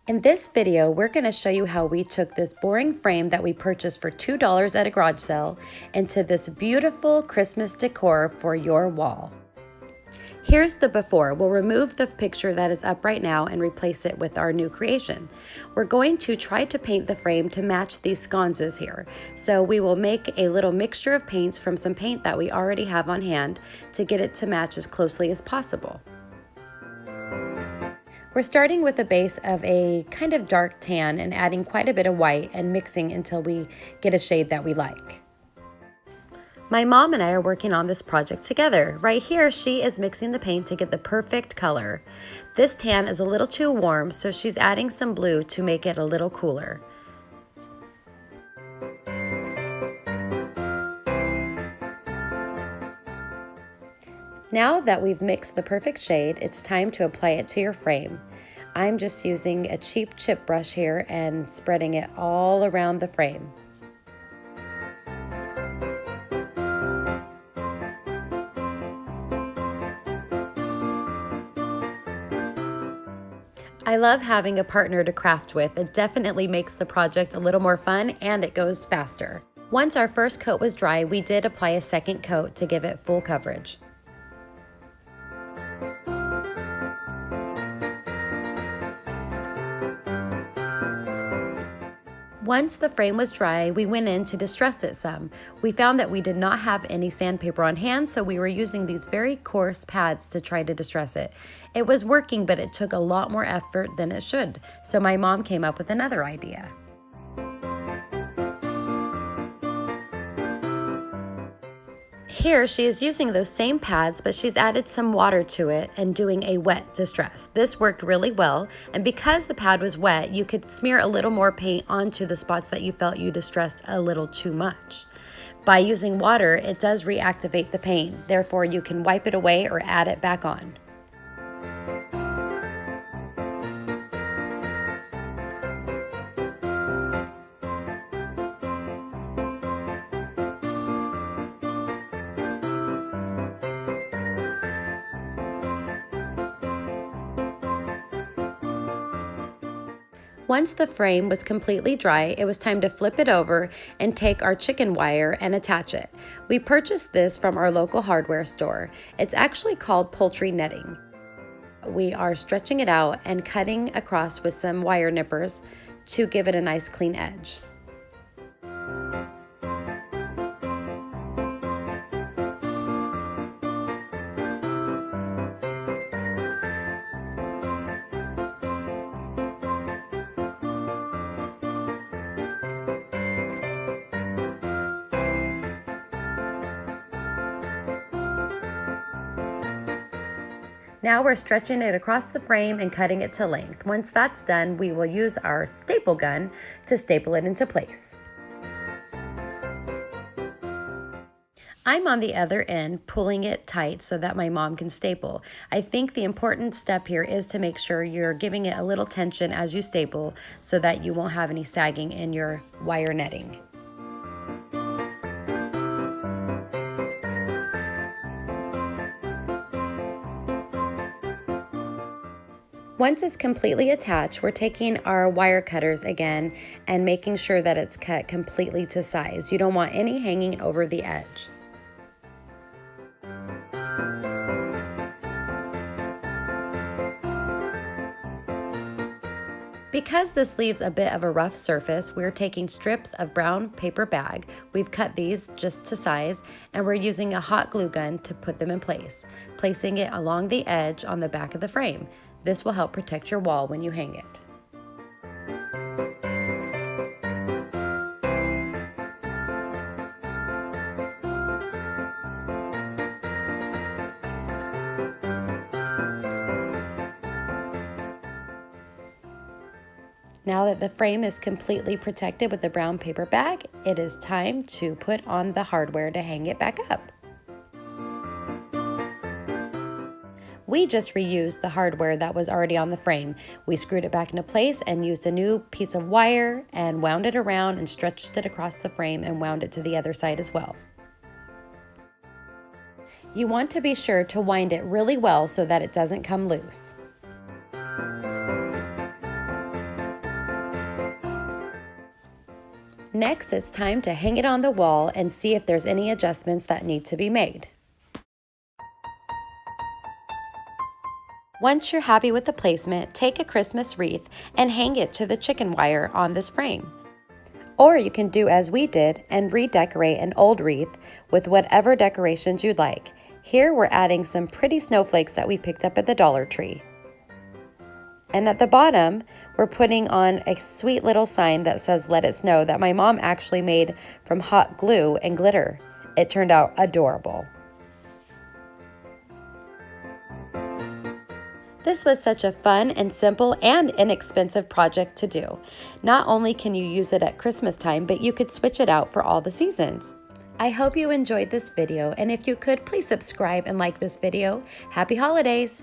In this video, we're going to show you how we took this boring frame that we purchased for $2 at a garage sale into this beautiful Christmas decor for your wall. Here's the before. We'll remove the picture that is up right now and replace it with our new creation. We're going to try to paint the frame to match these sconces here. So we will make a little mixture of paints from some paint that we already have on hand to get it to match as closely as possible. We're starting with a base of a kind of dark tan and adding quite a bit of white and mixing until we get a shade that we like. My mom and I are working on this project together. Right here, she is mixing the paint to get the perfect color. This tan is a little too warm, so she's adding some blue to make it a little cooler. Now that we've mixed the perfect shade, it's time to apply it to your frame. I'm just using a cheap chip brush here and spreading it all around the frame. I love having a partner to craft with. It definitely makes the project a little more fun and it goes faster. Once our first coat was dry, we did apply a second coat to give it full coverage. Once the frame was dry, we went in to distress it some. We found that we did not have any sandpaper on hand, so we were using these very coarse pads to try to distress it. It was working, but it took a lot more effort than it should, so my mom came up with another idea. Here she is using those same pads, but she's added some water to it and doing a wet distress. This worked really well, and because the pad was wet, you could smear a little more paint onto the spots that you felt you distressed a little too much. By using water, it does reactivate the paint, therefore you can wipe it away or add it back on. Once the frame was completely dry, it was time to flip it over and take our chicken wire and attach it. We purchased this from our local hardware store. It's actually called poultry netting. We are stretching it out and cutting across with some wire nippers to give it a nice clean edge. Now we're stretching it across the frame and cutting it to length. Once that's done, we will use our staple gun to staple it into place. I'm on the other end pulling it tight so that my mom can staple. I think the important step here is to make sure you're giving it a little tension as you staple so that you won't have any sagging in your wire netting. Once it's completely attached, we're taking our wire cutters again and making sure that it's cut completely to size. You don't want any hanging over the edge. Because this leaves a bit of a rough surface, we're taking strips of brown paper bag. We've cut these just to size, and we're using a hot glue gun to put them in place, placing it along the edge on the back of the frame. This will help protect your wall when you hang it. Now that the frame is completely protected with the brown paper bag, it is time to put on the hardware to hang it back up. We just reused the hardware that was already on the frame. We screwed it back into place and used a new piece of wire and wound it around and stretched it across the frame and wound it to the other side as well. You want to be sure to wind it really well so that it doesn't come loose. Next, it's time to hang it on the wall and see if there's any adjustments that need to be made. Once you're happy with the placement, take a Christmas wreath and hang it to the chicken wire on this frame. Or you can do as we did and redecorate an old wreath with whatever decorations you'd like. Here we're adding some pretty snowflakes that we picked up at the Dollar Tree. And at the bottom, we're putting on a sweet little sign that says "Let It Snow" that my mom actually made from hot glue and glitter. It turned out adorable. This was such a fun and simple and inexpensive project to do. Not only can you use it at Christmas time, but you could switch it out for all the seasons. I hope you enjoyed this video, and if you could, please subscribe and like this video. Happy holidays!